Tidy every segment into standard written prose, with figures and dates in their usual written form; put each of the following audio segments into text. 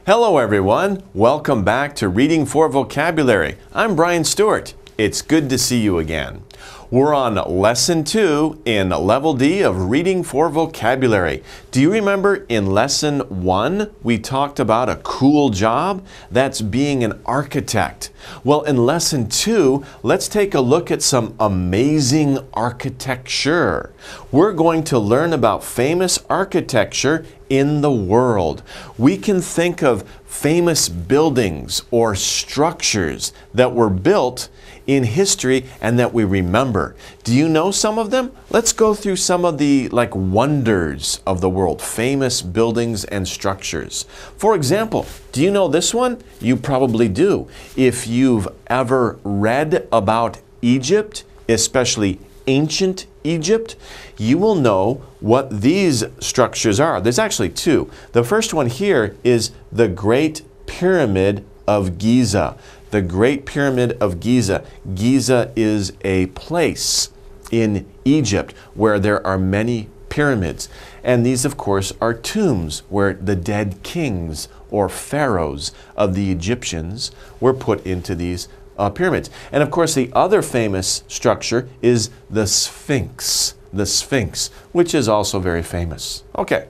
Hello everyone, welcome back to Reading for Vocabulary. I'm Brian Stuart. It's good to see you again. We're on Lesson 2 in Level D of Reading for Vocabulary. Do you remember in Lesson 1 we talked about a cool job? That's being an architect. Well, in Lesson 2, let's take a look at some amazing architecture. We're going to learn about famous architecture in the world. We can think of famous buildings or structures that were built in history and that we remember. Do you know some of them? Let's go through some of the wonders of the world, famous buildings and structures. For example, do you know this one? You probably do. If you've ever read about Egypt, especially ancient Egypt, you will know what these structures are. There's actually two. The first one here is the Great Pyramid of Giza. The Great Pyramid of Giza. Giza is a place in Egypt where there are many pyramids. And these, of course, are tombs where the dead kings or pharaohs of the Egyptians were put into these pyramids. And of course, the other famous structure is the Sphinx. The Sphinx, which is also very famous. Okay.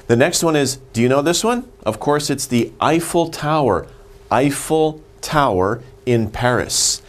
The next one is, do you know this one? Of course, it's the Eiffel Tower. Eiffel Tower in Paris.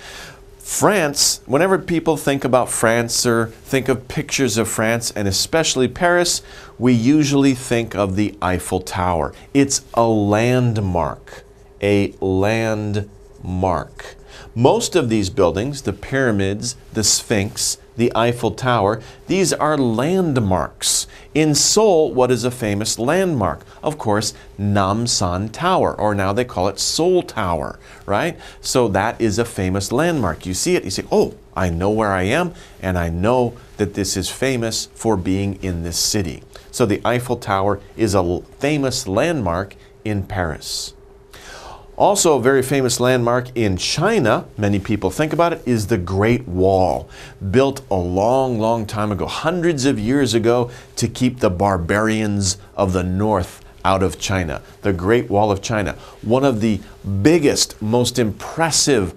France, whenever people think about France or think of pictures of France, and especially Paris, we usually think of the Eiffel Tower. It's a landmark. A landmark. Most of these buildings, the pyramids, the Sphinx, the Eiffel Tower, these are landmarks. In Seoul, what is a famous landmark? Of course, Namsan Tower, or now they call it Seoul Tower, right? So that is a famous landmark. You see it, you say, oh, I know where I am, and I know that this is famous for being in this city. So the Eiffel Tower is a famous landmark in Paris. Also, a very famous landmark in China, many people think about it, is the Great Wall, built a long, long time ago, hundreds of years ago, to keep the barbarians of the north out of China. The Great Wall of China, one of the biggest, most impressive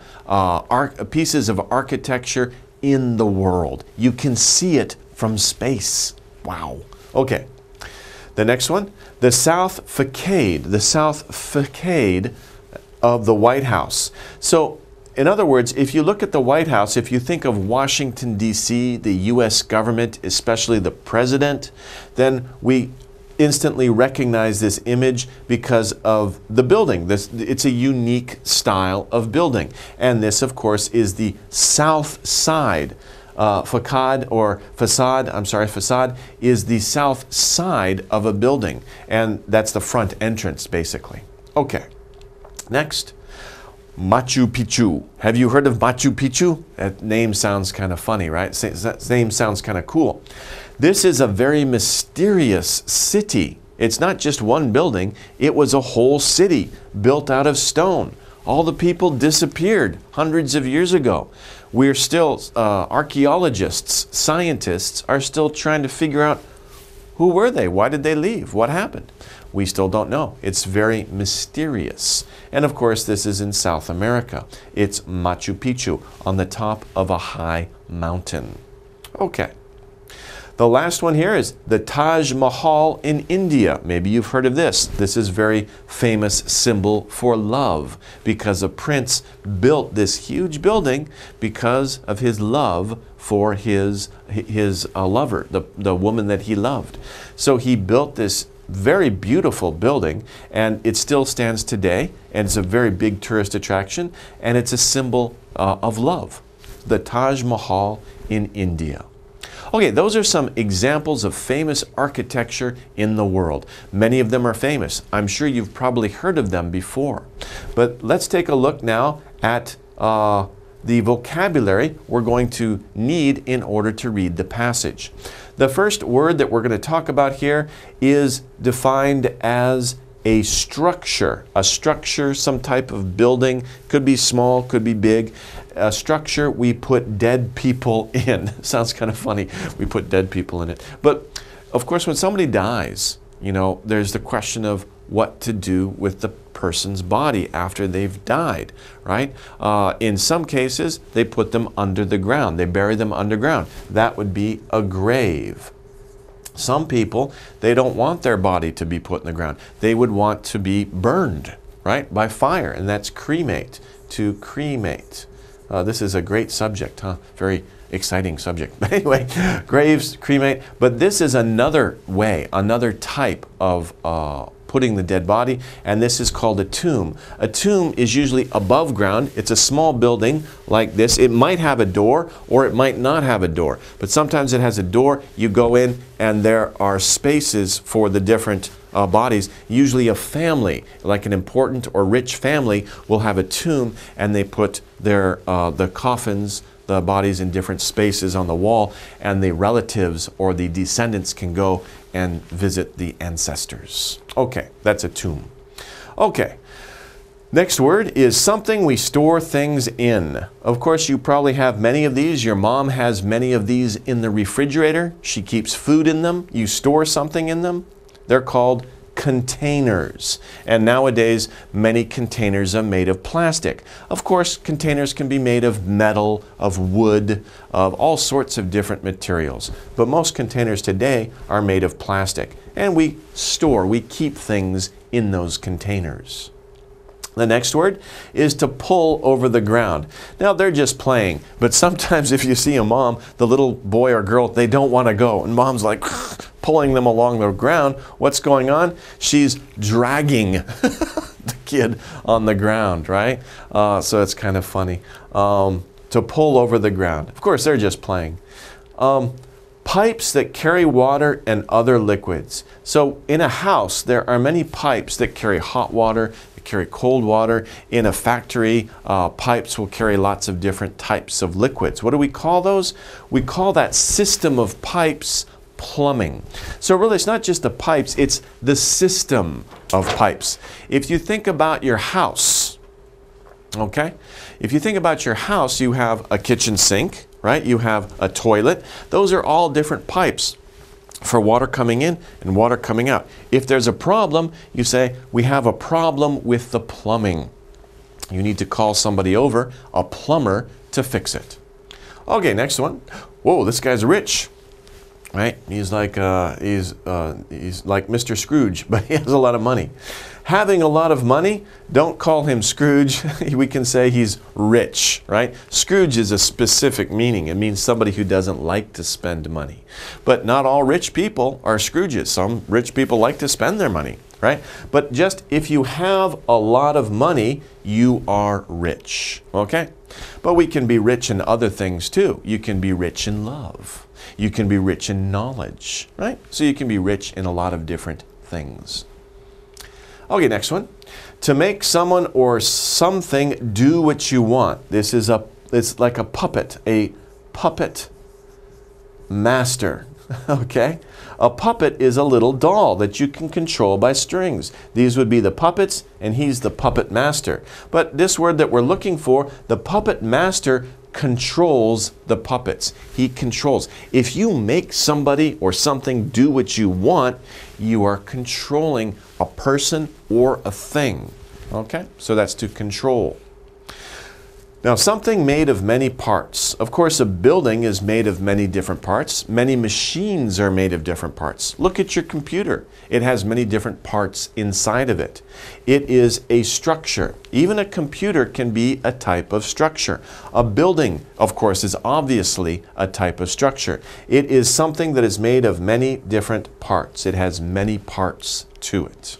pieces of architecture in the world. You can see it from space. Wow. Okay. The next one, the South Facade. The South Facade of the White House. So, in other words, if you look at the White House, if you think of Washington, D.C., the U.S. government, especially the president, then we instantly recognize this image because of the building. It's a unique style of building. And this, of course, is the south side. Facade is the south side of a building. And that's the front entrance, basically. Okay. Next, Machu Picchu. Have you heard of Machu Picchu? That name sounds kind of funny, right? That name sounds kind of cool. This is a very mysterious city. It's not just one building. It was a whole city built out of stone. All the people disappeared hundreds of years ago. We're still, archaeologists, scientists are still trying to figure out who were they? Why did they leave? What happened? We still don't know. It's very mysterious. And of course, this is in South America. It's Machu Picchu on the top of a high mountain. Okay. The last one here is the Taj Mahal in India. Maybe you've heard of this. This is a very famous symbol for love because a prince built this huge building because of his love for his lover, the woman that he loved. So he built this very beautiful building, and it still stands today, and it's a very big tourist attraction, and it's a symbol of love. The Taj Mahal in India. Okay, those are some examples of famous architecture in the world. Many of them are famous. I'm sure you've probably heard of them before. But let's take a look now at the vocabulary we're going to need in order to read the passage. The first word that we're going to talk about here is defined as a structure. A structure, some type of building, could be small, could be big. A structure we put dead people in. Sounds kind of funny, we put dead people in it. But of course, when somebody dies, you know, there's the question of what to do with the person's body after they've died, right? In some cases, they put them under the ground. They bury them underground. That would be a grave. Some people, they don't want their body to be put in the ground. They would want to be burned, right, by fire, and that's cremate, to cremate. This is a great subject, huh? Very exciting subject. But anyway, graves, cremate. But this is another way, another type of putting the dead body, and this is called a tomb. A tomb is usually above ground. It's a small building like this. It might have a door or it might not have a door, but sometimes it has a door. You go in and there are spaces for the different bodies. Usually a family, like an important or rich family, will have a tomb, and they put their the coffins, the bodies, in different spaces on the wall, and the relatives or the descendants can go and visit the ancestors. Okay, that's a tomb. Okay, next word is something we store things in. Of course, you probably have many of these. Your mom has many of these in the refrigerator. She keeps food in them. You store something in them. They're called containers. And nowadays, many containers are made of plastic. Of course, containers can be made of metal, of wood, of all sorts of different materials. But most containers today are made of plastic. And we store, we keep things in those containers. The next word is to pull over the ground. Now, they're just playing, but sometimes if you see a mom, the little boy or girl, they don't want to go, and mom's like pulling them along the ground. What's going on? She's dragging the kid on the ground, right? So it's kind of funny. To pull over the ground. Of course, they're just playing. Pipes that carry water and other liquids. So in a house, there are many pipes that carry hot water, that carry cold water. In a factory, pipes will carry lots of different types of liquids. What do we call those? We call that system of pipes plumbing. So really, it's not just the pipes, it's the system of pipes. If you think about your house, okay? If you think about your house, you have a kitchen sink, right? You have a toilet. Those are all different pipes for water coming in and water coming out. If there's a problem, you say, we have a problem with the plumbing. You need to call somebody over, a plumber, to fix it. Okay, next one. Whoa, this guy's rich. Right? He's like Mr. Scrooge, but he has a lot of money. Having a lot of money, don't call him Scrooge. We can say he's rich, right? Scrooge is a specific meaning. It means somebody who doesn't like to spend money. But not all rich people are Scrooges. Some rich people like to spend their money, right? But just if you have a lot of money, you are rich, okay? But we can be rich in other things too. You can be rich in love. You can be rich in knowledge, right? So you can be rich in a lot of different things. Okay, next one. To make someone or something do what you want. It's like a puppet master, okay? A puppet is a little doll that you can control by strings. These would be the puppets, and he's the puppet master. But this word that we're looking for, the puppet master, controls the puppets. He controls. If you make somebody or something do what you want, you are controlling a person or a thing. Okay? So that's to control. Now, something made of many parts. Of course, a building is made of many different parts. Many machines are made of different parts. Look at your computer. It has many different parts inside of it. It is a structure. Even a computer can be a type of structure. A building, of course, is obviously a type of structure. It is something that is made of many different parts. It has many parts to it.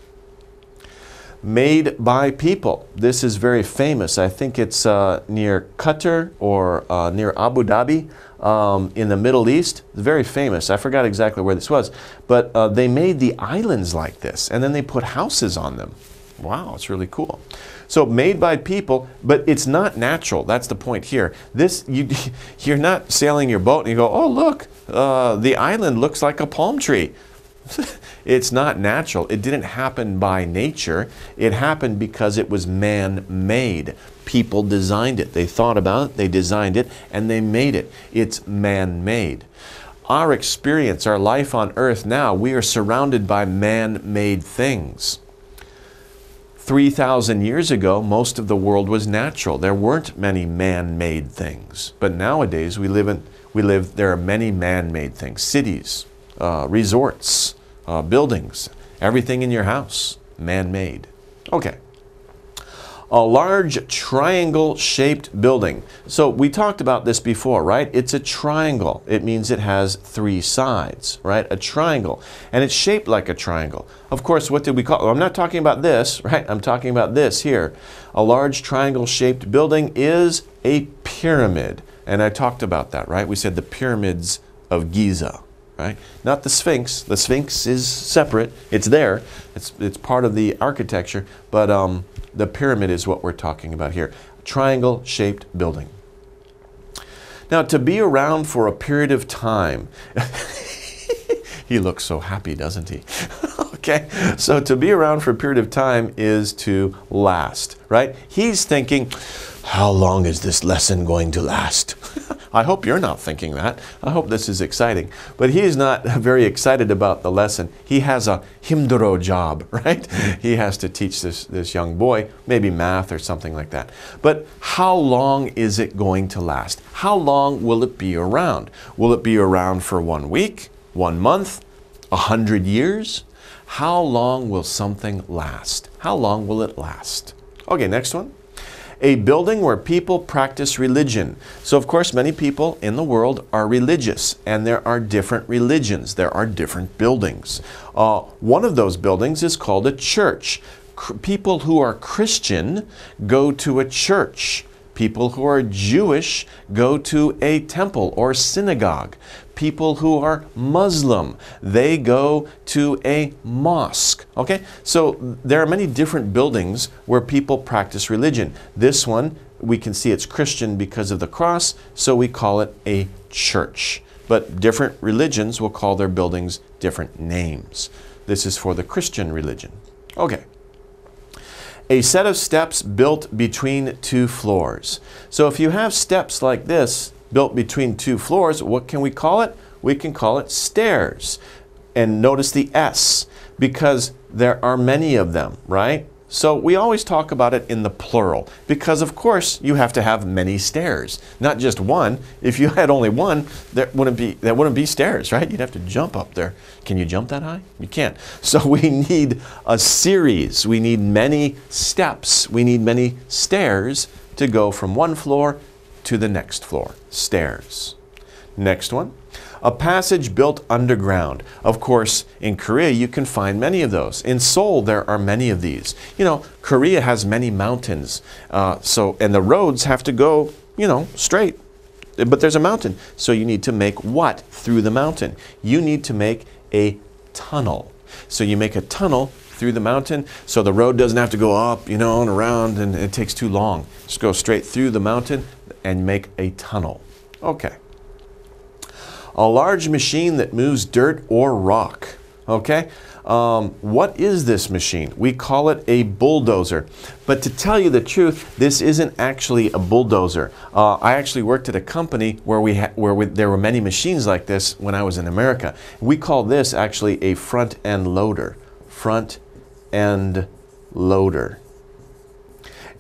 Made by people. This is very famous. I think it's near Qatar or near Abu Dhabi in the Middle East. It's very famous. I forgot exactly where this was. But they made the islands like this, and then they put houses on them. Wow, it's really cool. So made by people, but it's not natural. That's the point here. You're not sailing your boat and you go, oh, look, the island looks like a palm tree. It's not natural. It didn't happen by nature. It happened because it was man-made. People designed it. They thought about it, they designed it, and they made it. It's man-made. Our experience, our life on earth now, we are surrounded by man-made things. 3,000 years ago, most of the world was natural. There weren't many man-made things. But nowadays, there are many man-made things. Cities, resorts, buildings, everything in your house, man-made. Okay. A large triangle-shaped building. So we talked about this before, right? It's a triangle. It means it has 3 sides, right? A triangle. And it's shaped like a triangle. Of course, what did we call it? I'm not talking about this, right? I'm talking about this here. A large triangle-shaped building is a pyramid. And I talked about that, right? We said the pyramids of Giza, right? Not the Sphinx. The Sphinx is separate. It's there. It's part of the architecture. But the pyramid is what we're talking about here. Triangle-shaped building. Now, to be around for a period of time. He looks so happy, doesn't he? Okay, so to be around for a period of time is to last, right? He's thinking, how long is this lesson going to last? I hope you're not thinking that. I hope this is exciting. But he is not very excited about the lesson. He has a himdoro job, right? He has to teach this young boy, maybe math or something like that. But how long is it going to last? How long will it be around? Will it be around for 1 week, 1 month, 100 years? How long will something last? How long will it last? Okay, next one. A building where people practice religion. So of course many people in the world are religious, and there are different religions. There are different buildings. One of those buildings is called a church. People who are Christian go to a church. People who are Jewish go to a temple or synagogue. People who are Muslim, they go to a mosque. Okay, so there are many different buildings where people practice religion. This one, we can see it's Christian because of the cross, so we call it a church. But different religions will call their buildings different names. This is for the Christian religion. Okay. A set of steps built between 2 floors. So if you have steps like this built between 2 floors, what can we call it? We can call it stairs. And notice the S, because there are many of them, right? So we always talk about it in the plural, because of course you have to have many stairs, not just one. If you had only one, there wouldn't be stairs, right? You'd have to jump up there. Can you jump that high? You can't. So we need a series. We need many steps. We need many stairs to go from one floor to the next floor. Stairs. Next one. A passage built underground. Of course, in Korea, you can find many of those. In Seoul, there are many of these. You know, Korea has many mountains. And the roads have to go, straight. But there's a mountain. So you need to make what through the mountain? You need to make a tunnel. So you make a tunnel through the mountain so the road doesn't have to go up, and around, and it takes too long. Just go straight through the mountain and make a tunnel. Okay. A large machine that moves dirt or rock. Okay? What is this machine? We call it a bulldozer. But to tell you the truth, this isn't actually a bulldozer. I actually worked at a company where there were many machines like this when I was in America. We call this actually a front end loader. Front end loader.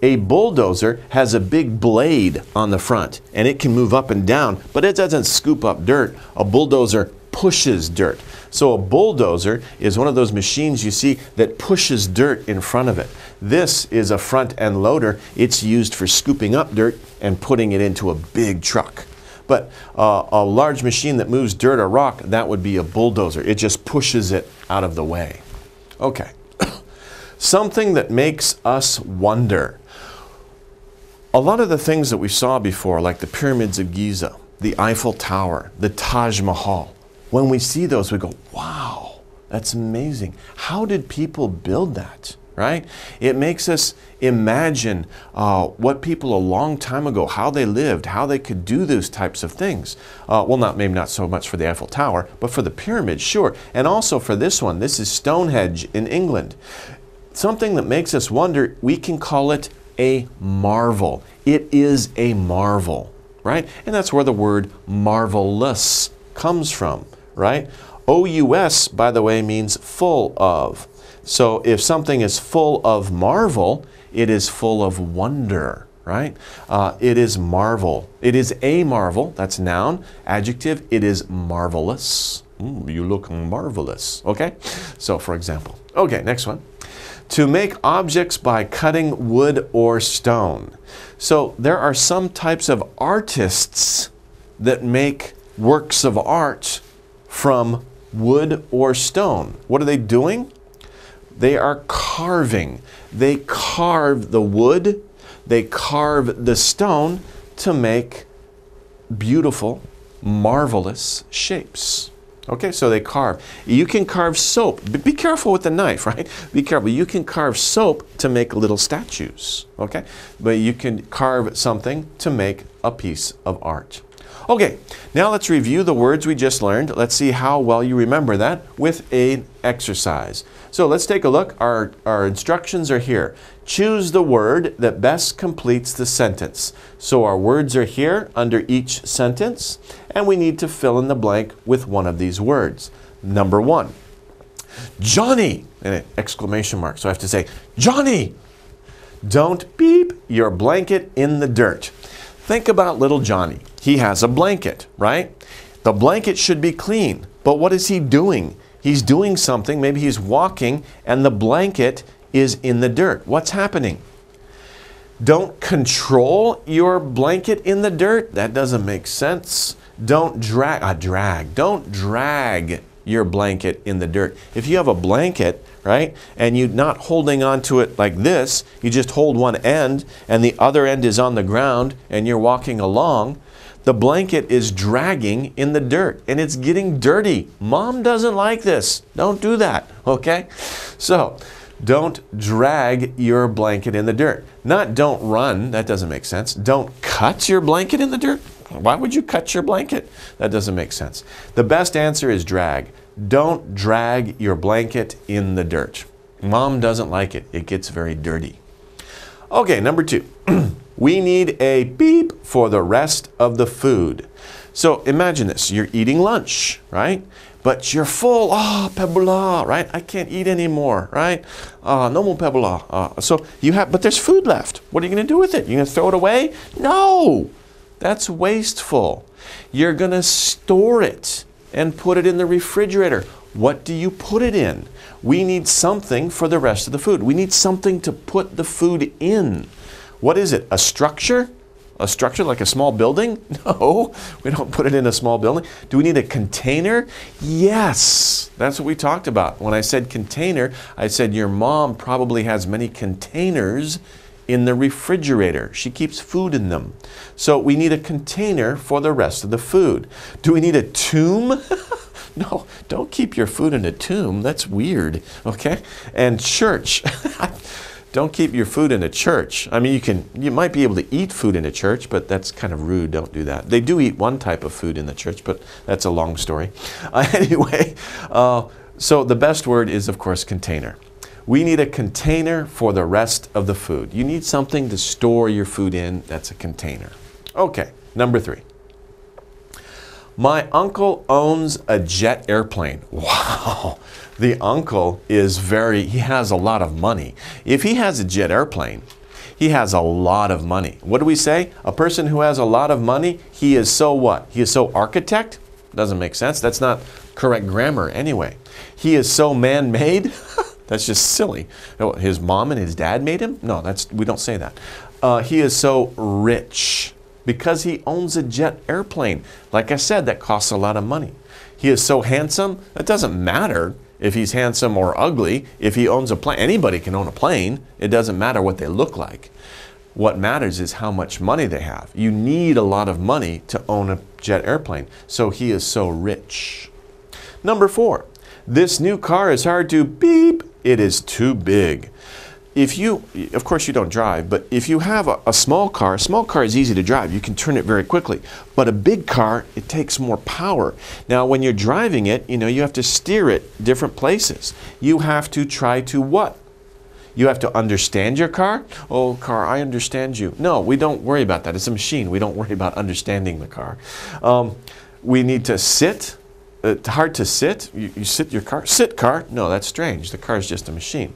A bulldozer has a big blade on the front, and it can move up and down, but it doesn't scoop up dirt. A bulldozer pushes dirt. So a bulldozer is one of those machines you see that pushes dirt in front of it. This is a front end loader. It's used for scooping up dirt and putting it into a big truck. But a large machine that moves dirt or rock, that would be a bulldozer. It just pushes it out of the way. Okay. Something that makes us wonder. A lot of the things that we saw before, like the pyramids of Giza, the Eiffel Tower, the Taj Mahal, when we see those, we go, wow, that's amazing. How did people build that, right? It makes us imagine what people a long time ago, how they lived, how they could do those types of things. Well, maybe not so much for the Eiffel Tower, but for the pyramids, sure. And also for this one, this is Stonehenge in England. Something that makes us wonder, we can call it a marvel. It is a marvel, right? And that's where the word marvelous comes from, right? O-U-S, by the way, means full of. So if something is full of marvel, it is full of wonder, right? It is marvel. It is a marvel. That's noun. Adjective, it is marvelous. You look marvelous. Okay? So for example. Okay, next one. To make objects by cutting wood or stone. So there are some types of artists that make works of art from wood or stone. What are they doing? They are carving. They carve the wood, they carve the stone to make beautiful, marvelous shapes. Okay, so they carve. You can carve soap. But be careful with the knife, right? Be careful. You can carve soap to make little statues, okay? But you can carve something to make a piece of art. Okay, now let's review the words we just learned. Let's see how well you remember that with an exercise. So let's take a look. Our instructions are here. Choose the word that best completes the sentence. So our words are here under each sentence, and we need to fill in the blank with one of these words. Number one, Johnny, and an exclamation mark. So I have to say, Johnny, don't beep your blanket in the dirt. Think about little Johnny. He has a blanket, right? The blanket should be clean, but what is he doing? He's doing something, maybe he's walking, and the blanket is in the dirt. What's happening? Don't control your blanket in the dirt. That doesn't make sense. Don't Don't drag your blanket in the dirt. If you have a blanket, right, and you're not holding on to it like this, you just hold one end and the other end is on the ground and you're walking along, the blanket is dragging in the dirt and it's getting dirty. Mom doesn't like this. Don't do that, okay? So, don't drag your blanket in the dirt. Not don't run, that doesn't make sense. Don't cut your blanket in the dirt. Why would you cut your blanket? That doesn't make sense. The best answer is drag. Don't drag your blanket in the dirt. Mom doesn't like it. It gets very dirty. Okay, number two. We need a beep for the rest of the food. So imagine this. You're eating lunch, right? But you're full. Pebula, right? I can't eat anymore, right? No more pebula. So you have, but there's food left. What are you going to do with it? You're going to throw it away? No! That's wasteful. You're going to store it and put it in the refrigerator. What do you put it in? We need something for the rest of the food. We need something to put the food in. What is it? A structure? A structure like a small building? No, we don't put it in a small building. Do we need a container? Yes, that's what we talked about. When I said container, I said your mom probably has many containers in the refrigerator. She keeps food in them. So we need a container for the rest of the food. Do we need a tomb? No, don't keep your food in a tomb. That's weird, okay? And church. Don't keep your food in a church. I mean, you might be able to eat food in a church, but that's kind of rude. Don't do that. They do eat one type of food in the church, but that's a long story. Anyway, so the best word is, of course, container. We need a container for the rest of the food. You need something to store your food in. That's a container. Okay, number three. My uncle owns a jet airplane. Wow. The uncle is he has a lot of money. If he has a jet airplane, he has a lot of money. What do we say? A person who has a lot of money, he is so what? He is so architect? Doesn't make sense. That's not correct grammar anyway. He is so man-made? That's just silly. His mom and his dad made him? No, we don't say that. He is so rich because he owns a jet airplane. Like I said, that costs a lot of money. He is so handsome. That doesn't matter if he's handsome or ugly. If he owns a plane, anybody can own a plane. It doesn't matter what they look like. What matters is how much money they have. You need a lot of money to own a jet airplane. So he is so rich. Number four, this new car is hard to beep. It is too big. Of course you don't drive, but if you have a small car is easy to drive. You can turn it very quickly. But a big car, it takes more power. Now when you're driving it, you have to steer it different places. You have to try to what? You have to understand your car? Oh, car, I understand you. No, we don't worry about that. It's a machine. We don't worry about understanding the car. We need to sit hard to sit. You sit your car. Sit, car. No, that's strange. The car is just a machine.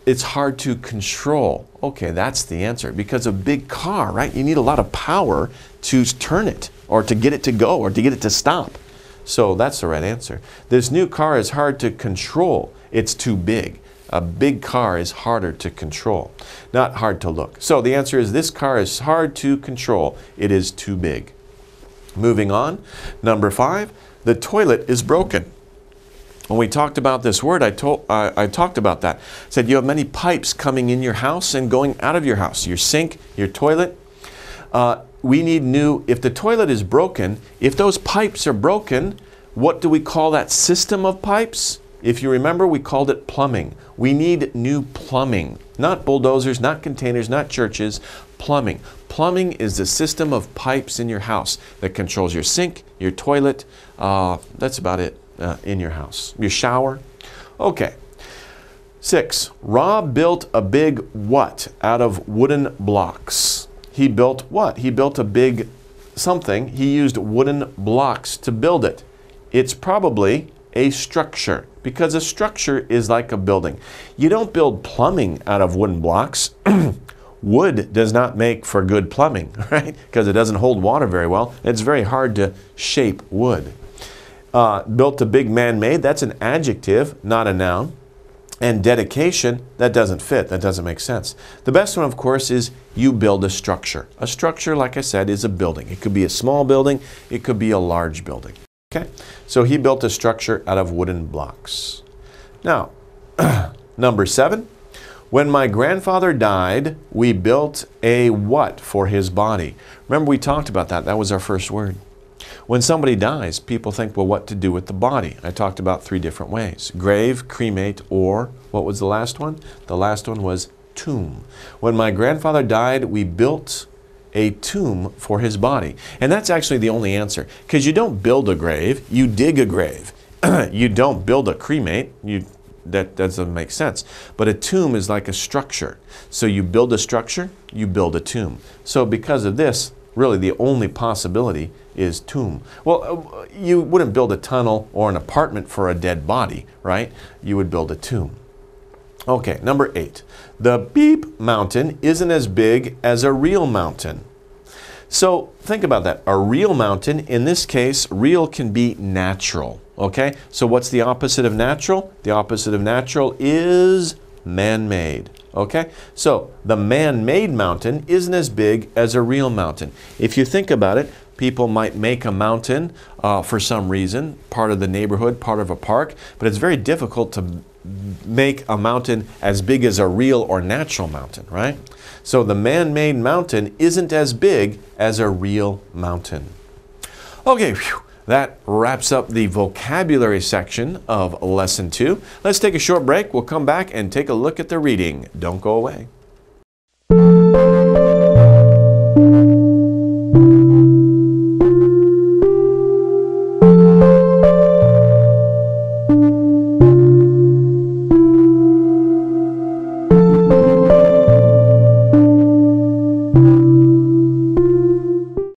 It's hard to control. Okay, that's the answer. Because a big car, right? You need a lot of power to turn it, or to get it to go, or to get it to stop. So that's the right answer. This new car is hard to control. It's too big. A big car is harder to control, not hard to look. So the answer is this car is hard to control. It is too big. Moving on, number 5, the toilet is broken. When we talked about this word, I talked about that. I said you have many pipes coming in your house and going out of your house. Your sink, your toilet. We need new, if the toilet is broken, if those pipes are broken, what do we call that system of pipes? If you remember, we called it plumbing. We need new plumbing. Not bulldozers, not containers, not churches, plumbing. Plumbing is the system of pipes in your house that controls your sink, your toilet, that's about it in your house. Your shower. Okay. 6, Rob built a big what out of wooden blocks? He built what? He built a big something. He used wooden blocks to build it. It's probably a structure, because a structure is like a building. You don't build plumbing out of wooden blocks. Wood does not make for good plumbing, right? Because it doesn't hold water very well. It's very hard to shape wood. Built a big man-made, that's an adjective, not a noun. And dedication, that doesn't fit, that doesn't make sense. The best one, of course, is you build a structure. A structure, like I said, is a building. It could be a small building, it could be a large building. Okay, so he built a structure out of wooden blocks. Now, number 7, when my grandfather died, we built a what for his body? Remember, we talked about that. That was our first word. When somebody dies, people think, well, what to do with the body? I talked about 3 different ways. Grave, cremate, or what was the last one? The last one was tomb. When my grandfather died, we built a tomb for his body. And that's actually the only answer, because you don't build a grave, you dig a grave. You don't build a cremate, that doesn't make sense. But a tomb is like a structure. So you build a structure, you build a tomb. So because of this, really the only possibility is tomb. Well, you wouldn't build a tunnel or an apartment for a dead body, right? You would build a tomb. Okay, number 8. The beep mountain isn't as big as a real mountain. So think about that. A real mountain, in this case, real can be natural. Okay, so what's the opposite of natural? The opposite of natural is man-made. Okay, so the man-made mountain isn't as big as a real mountain. If you think about it, people might make a mountain for some reason, part of the neighborhood, part of a park, but it's very difficult to make a mountain as big as a real or natural mountain, right? So the man-made mountain isn't as big as a real mountain. Okay, whew. That wraps up the vocabulary section of Lesson 2. Let's take a short break. We'll come back and take a look at the reading. Don't go away.